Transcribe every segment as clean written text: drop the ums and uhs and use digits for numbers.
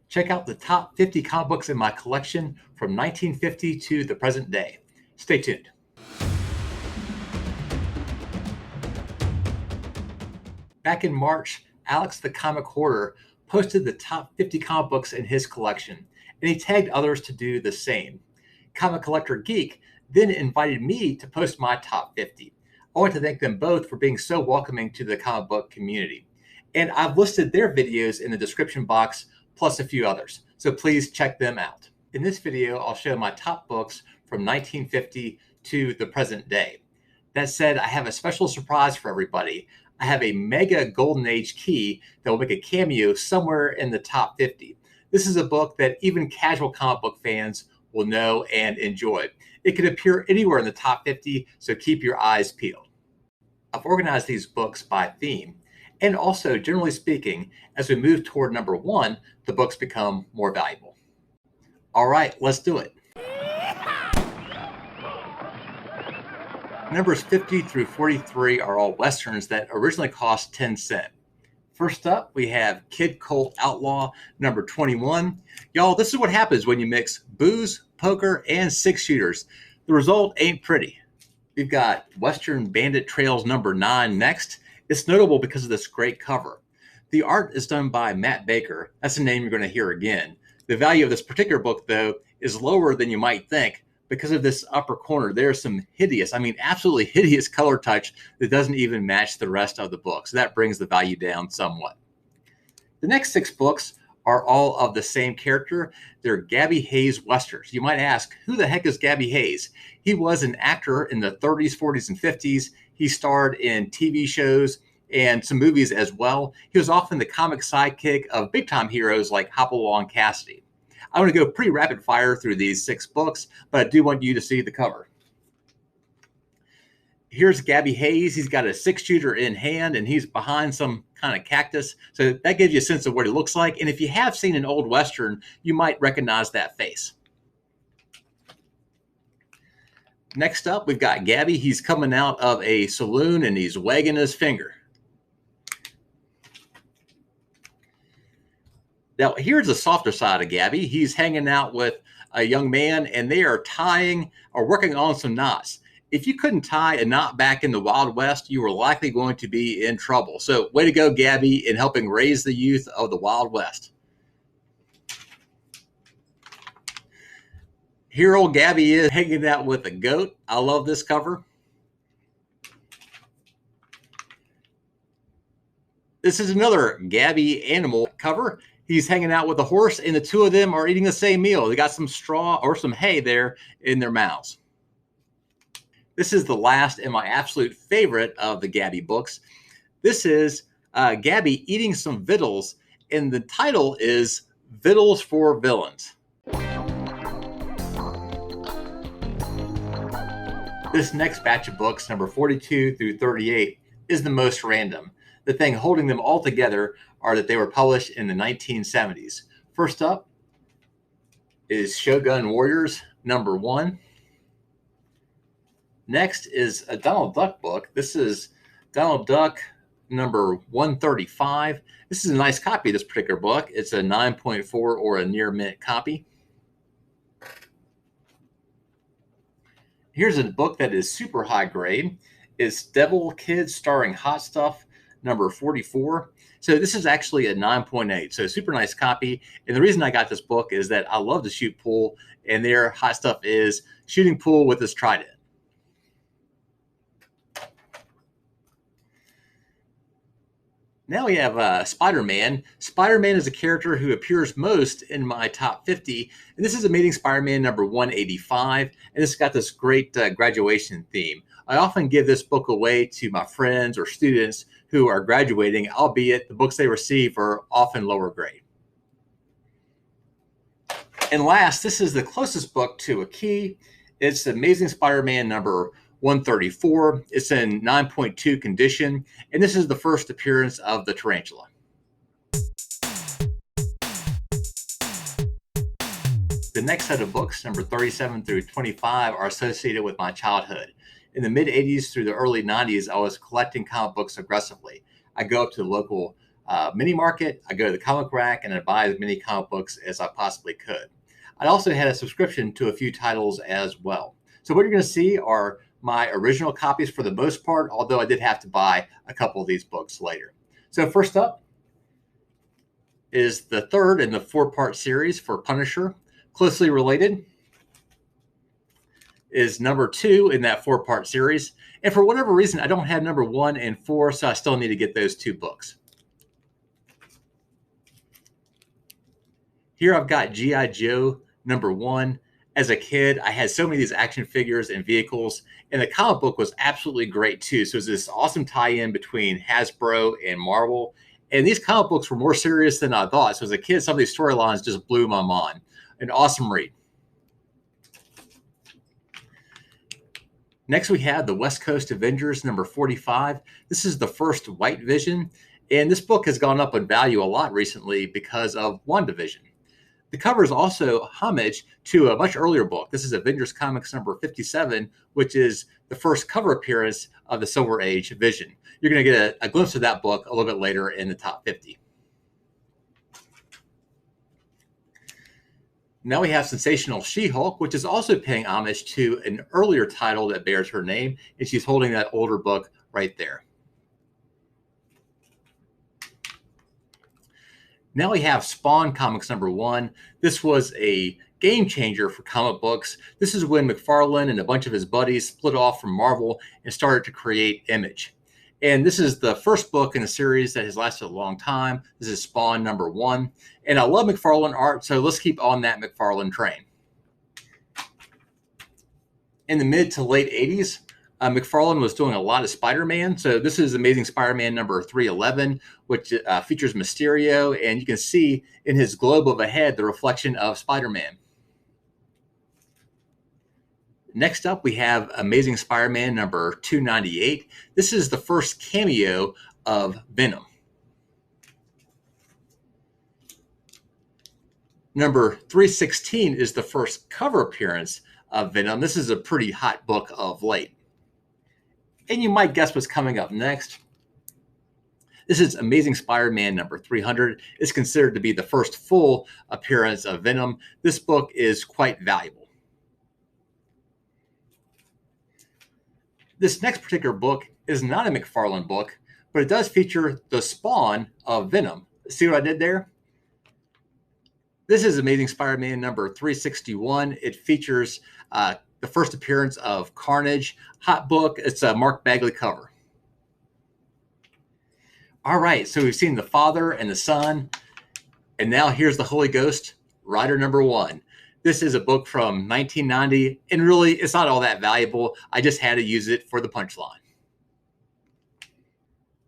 Check out the top 50 comic books in my collection from 1950 to the present day. Stay tuned. Back in March, Alex the Comic Hoarder posted the top 50 comic books in his collection, and he tagged others to do the same. Comic Collector Geek then invited me to post my top 50. I want to thank them both for being so welcoming to the comic book community. And I've listed their videos in the description box, plus a few others, so please check them out. In this video, I'll show my top books from 1950 to the present day. That said, I have a special surprise for everybody. I have a mega golden age key that will make a cameo somewhere in the top 50. This is a book that even casual comic book fans will know and enjoy. It could appear anywhere in the top 50, so keep your eyes peeled. I've organized these books by theme, and also, generally speaking, as we move toward number 1, the books become more valuable. All right, let's do it. Numbers 50 through 43 are all Westerns that originally cost 10 cents. First up, we have Kid Colt Outlaw, number 21. Y'all, this is what happens when you mix booze, poker, and 6-shooters. The result ain't pretty. We've got Western Bandit Trails number 9 next. It's notable because of this great cover. The art is done by Matt Baker. That's a name you're going to hear again. The value of this particular book, though, is lower than you might think because of this upper corner. There's some hideous, absolutely hideous color touch that doesn't even match the rest of the book. So that brings the value down somewhat. The next 6 books are all of the same character. They're Gabby Hayes Westerns. You might ask, who the heck is Gabby Hayes? He was an actor in the 30s, 40s, and 50s. He starred in TV shows and some movies as well. He was often the comic sidekick of big-time heroes like Hopalong Cassidy. I want to go pretty rapid fire through these 6 books, but I do want you to see the cover. Here's Gabby Hayes. He's got a 6-shooter in hand, and he's behind some kind of cactus. So that gives you a sense of what he looks like. And if you have seen an old Western, you might recognize that face. Next up, we've got Gabby. He's coming out of a saloon, and he's wagging his finger. Now, here's the softer side of Gabby. He's hanging out with a young man, and they are tying or working on some knots. If you couldn't tie a knot back in the Wild West, you were likely going to be in trouble. So way to go, Gabby, in helping raise the youth of the Wild West. Here old Gabby is hanging out with a goat. I love this cover. This is another Gabby animal cover. He's hanging out with a horse, and the two of them are eating the same meal. They got some straw or some hay there in their mouths. This is the last and my absolute favorite of the Gabby books. This is Gabby eating some victuals, and the title is Victuals for Villains. This next batch of books, number 42 through 38, is the most random. The thing holding them all together are that they were published in the 1970s. First up is Shogun Warriors, number 1. Next is a Donald Duck book. This is Donald Duck number 135. This is a nice copy of this particular book. It's a 9.4 or a near mint copy. Here's a book that is super high grade. It's Devil Kids starring Hot Stuff number 44. So this is actually a 9.8. So super nice copy. And the reason I got this book is that I love to shoot pool, and their Hot Stuff is shooting pool with this trident. Now we have Spider-Man. Spider-Man is a character who appears most in my top 50. And this is Amazing Spider-Man number 185. And it's got this great graduation theme. I often give this book away to my friends or students who are graduating, albeit the books they receive are often lower grade. And last, this is the closest book to a key. It's Amazing Spider-Man number 134. It's in 9.2 condition, and this is the first appearance of the tarantula. The next set of books, number 37 through 25, are associated with my childhood. In the mid-'80s through the early '90s, I was collecting comic books aggressively. I go up to the local mini market. I go to the comic rack and I buy as many comic books as I possibly could. I also had a subscription to a few titles as well. So what you're going to see are my original copies for the most part, although I did have to buy a couple of these books later. So first up is the third in the four-part series for Punisher. Closely related is number 2 in that four-part series. And for whatever reason, I don't have number 1 and 4, so I still need to get those 2 books. Here I've got G.I. Joe number 1. As a kid, I had so many of these action figures and vehicles, and the comic book was absolutely great too. So it's this awesome tie-in between Hasbro and Marvel. And these comic books were more serious than I thought. So as a kid, some of these storylines just blew my mind. An awesome read. Next, we have the West Coast Avengers number 45. This is the first White Vision, and this book has gone up in value a lot recently because of WandaVision. The cover is also homage to a much earlier book. This is Avengers Comics number 57, which is the first cover appearance of the Silver Age Vision. You're going to get a glimpse of that book a little bit later in the top 50. Now we have Sensational She-Hulk, which is also paying homage to an earlier title that bears her name, and she's holding that older book right there. Now we have Spawn Comics number 1. This was a game changer for comic books. This is when McFarlane and a bunch of his buddies split off from Marvel and started to create Image. And this is the first book in a series that has lasted a long time. This is Spawn number 1. And I love McFarlane art, so let's keep on that McFarlane train. In the mid to late 80s, McFarlane was doing a lot of Spider-Man. So this is Amazing Spider-Man number 311, which features Mysterio. And you can see in his globe of a head the reflection of Spider-Man. Next up, we have Amazing Spider-Man number 298. This is the first cameo of Venom. Number 316 is the first cover appearance of Venom. This is a pretty hot book of late. And you might guess what's coming up next. This is Amazing Spider-Man number 300. It's considered to be the first full appearance of Venom. This book is quite valuable. This next particular book is not a McFarlane book, but it does feature the spawn of Venom. See what I did there? This is Amazing Spider-Man number 361. It features the first appearance of Carnage. Hot book. It's a Mark Bagley cover. All right, so we've seen the Father and the Son, and now here's the Holy Ghost, Rider number 1. This is a book from 1990, and really, it's not all that valuable. I just had to use it for the punchline.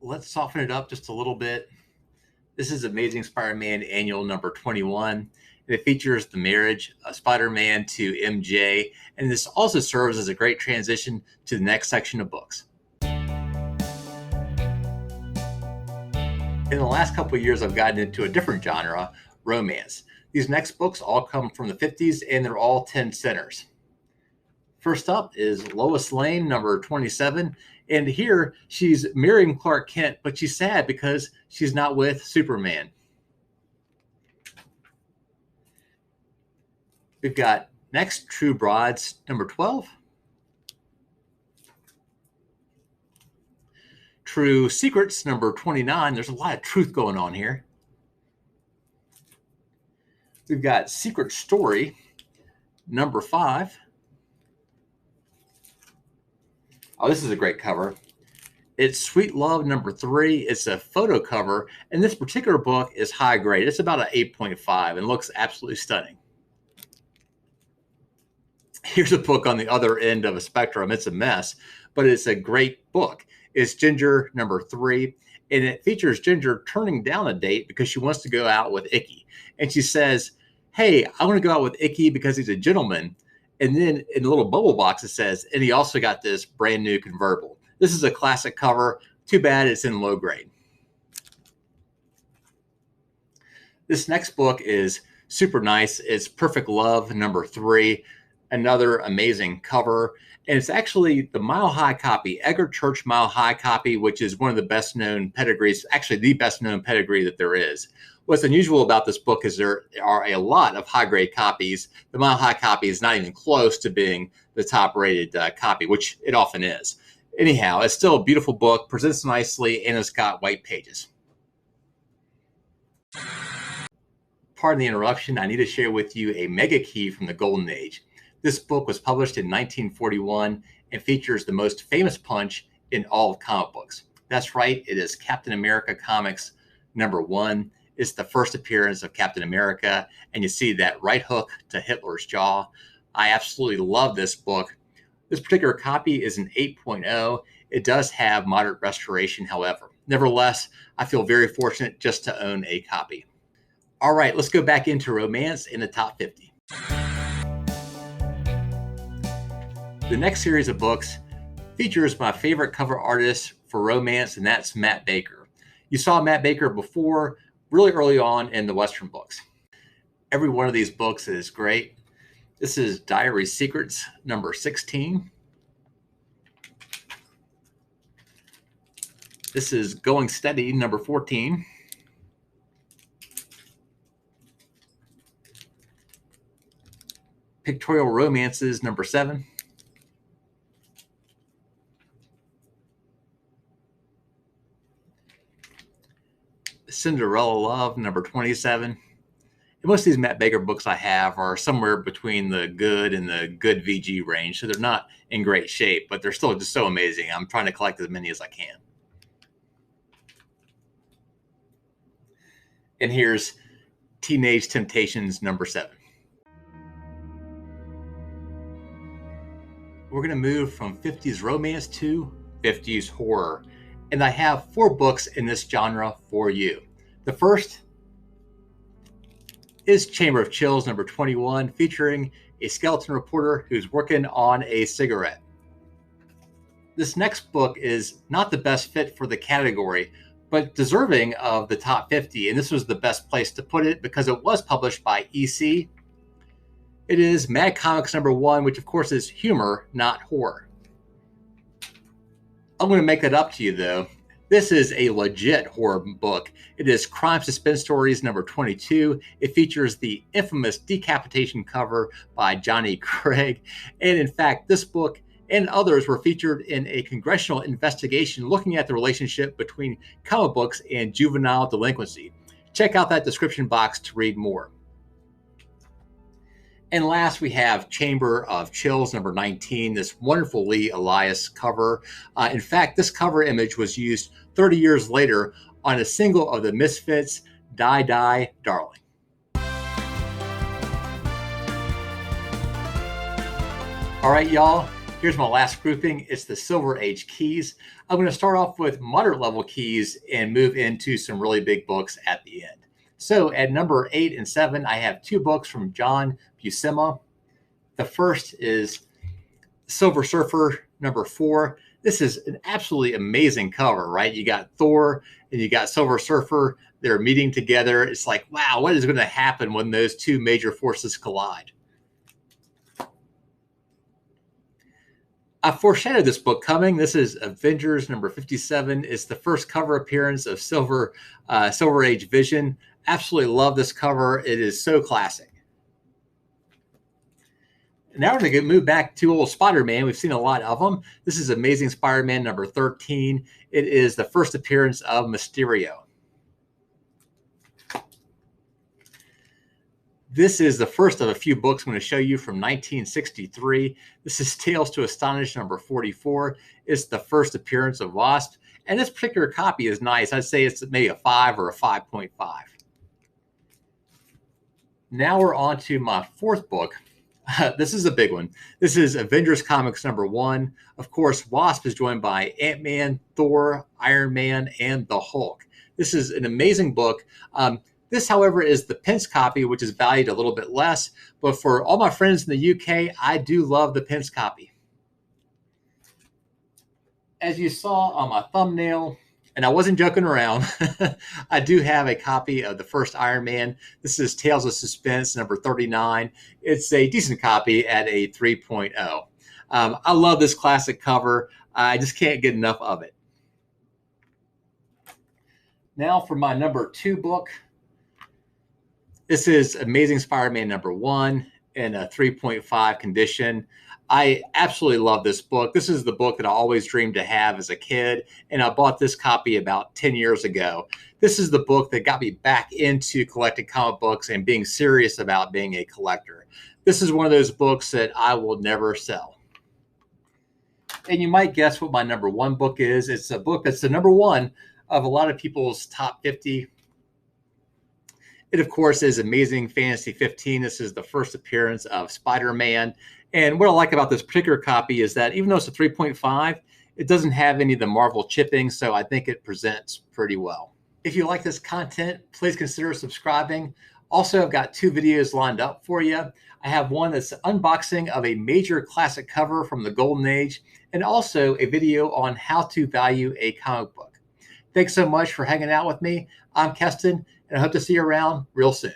Let's soften it up just a little bit. This is Amazing Spider-Man Annual number 21. And it features the marriage of Spider-Man to MJ, and this also serves as a great transition to the next section of books. In the last couple of years, I've gotten into a different genre, romance. These next books all come from the 50s, and they're all 10 centers. First up is Lois Lane, number 27. And here, she's marrying Clark Kent, but she's sad because she's not with Superman. We've got next, True Brides, number 12. True Secrets, number 29. There's a lot of truth going on here. We've got Secret Story, number 5. Oh, this is a great cover. It's Sweet Love, number 3. It's a photo cover, and this particular book is high grade. It's about an 8.5 and looks absolutely stunning. Here's a book on the other end of a spectrum. It's a mess, but it's a great book. It's Ginger, number 3, and it features Ginger turning down a date because she wants to go out with Icky. And she says, hey, I want to go out with Icky because he's a gentleman. And then in the little bubble box, it says, and he also got this brand new convertible. This is a classic cover. Too bad it's in low grade. This next book is super nice. It's Perfect Love, number 3. Another amazing cover. And it's actually the Mile High copy, Edgar Church Mile High copy, which is one of the best known pedigrees, actually the best known pedigree that there is. What's unusual about this book is there are a lot of high grade copies. The Mile High copy is not even close to being the top rated copy, which it often is. Anyhow, it's still a beautiful book, presents nicely, and it's got white pages. Pardon the interruption, I need to share with you a mega key from the Golden Age. This book was published in 1941 and features the most famous punch in all of comic books. That's right, it is Captain America Comics #1. It's the first appearance of Captain America, and you see that right hook to Hitler's jaw. I absolutely love this book. This particular copy is an 8.0. It does have moderate restoration, however. Nevertheless, I feel very fortunate just to own a copy. All right, let's go back into romance in the top 50. The next series of books features my favorite cover artist for romance, and that's Matt Baker. You saw Matt Baker before, really early on in the Western books. Every one of these books is great. This is Diary Secrets #16. This is Going Steady #14. Pictorial Romances #7. Cinderella Love #27. And most of these Matt Baker books I have are somewhere between the good and the good VG range, so they're not in great shape, but they're still just so amazing. I'm trying to collect as many as I can. And here's Teenage Temptations #7. We're going to move from 50s romance to 50s horror. And I have 4 books in this genre for you. The first is Chamber of Chills #21, featuring a skeleton reporter who's working on a cigarette. This next book is not the best fit for the category, but deserving of the top 50. And this was the best place to put it because it was published by EC. It is Mad Comics #1, which of course is humor, not horror. I'm going to make that up to you, though. This is a legit horror book. It is Crime Suspense Stories #22. It features the infamous decapitation cover by Johnny Craig. And in fact, this book and others were featured in a congressional investigation looking at the relationship between comic books and juvenile delinquency. Check out that description box to read more. And last, we have Chamber of Chills #19, this wonderful Lee Elias cover. In fact, this cover image was used 30 years later on a single of the Misfits, Die Die Darling. All right, y'all, here's my last grouping. It's the Silver Age keys. I'm going to start off with moderate level keys and move into some really big books at the end. So at number 8 and 7, I have 2 books from John Buscema. The first is Silver Surfer #4. This is an absolutely amazing cover, right? You got Thor and you got Silver Surfer. They're meeting together. It's like, wow, what is going to happen when those two major forces collide? I foreshadowed this book coming. This is Avengers #57. It's the first cover appearance of Silver Age Vision. Absolutely love this cover. It is so classic. Now we're going to move back to old Spider-Man. We've seen a lot of them. This is Amazing Spider-Man #13. It is the first appearance of Mysterio. This is the first of a few books I'm going to show you from 1963. This is Tales to Astonish #44. It's the first appearance of Wasp. And this particular copy is nice. I'd say it's maybe a 5 or a 5.5. Now we're on to my 4th book. This is a big one. This is Avengers Comics #1. Of course, Wasp is joined by Ant-Man, Thor, Iron Man, and the Hulk. This is an amazing book. This, however, is the Pence copy, which is valued a little bit less. But for all my friends in the UK, I do love the Pence copy. As you saw on my thumbnail, And I wasn't joking around. I do have a copy of the first Iron Man. This is Tales of Suspense, number 39. It's a decent copy at a 3.0. I love this classic cover. I just can't get enough of it. Now for my number 2 book. This is Amazing Spider-Man number 1 in a 3.5 condition. I absolutely love this book. This is the book that I always dreamed to have as a kid, and I bought this copy about 10 years ago. This is the book that got me back into collecting comic books and being serious about being a collector. This is one of those books that I will never sell. And you might guess what my number 1 book is. It's a book that's the number 1 of a lot of people's top 50. It, of course, is Amazing Fantasy 15. This is the first appearance of Spider-Man. And what I like about this particular copy is that even though it's a 3.5, it doesn't have any of the Marvel chipping, so I think it presents pretty well. If you like this content, please consider subscribing. Also, I've got 2 videos lined up for you. I have one that's unboxing of a major classic cover from the Golden Age, and also a video on how to value a comic book. Thanks so much for hanging out with me. I'm Keston, and I hope to see you around real soon.